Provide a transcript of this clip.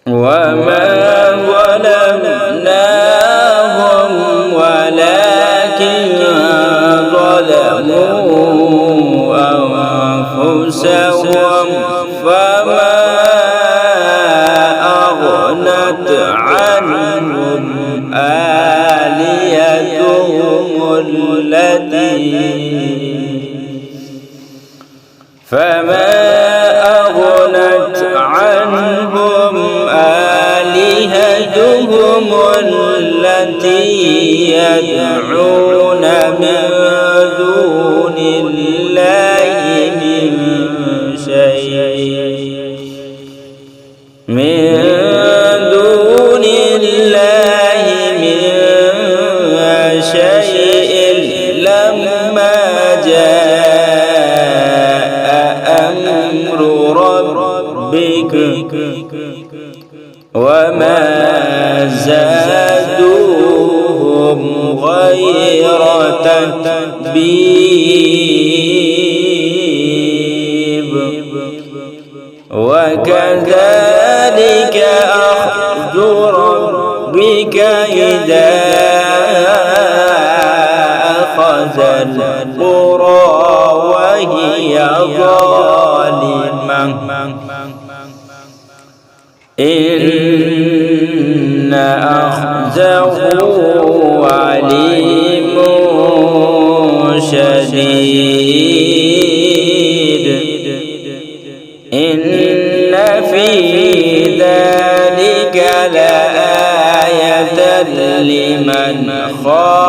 وما ظلمناهم ولكن ظلموا أنفسهم فما أغنت عنهم آلهتهم التي يدعون من دون الله من شيء لما جاء أمر ربك وما زادوهم غير تتبيب وكذلك أخذ ربك إذا أخذ القرى وهي ظالمة إن أخذه عليم شديد إن في ذلك لآية لمن خاف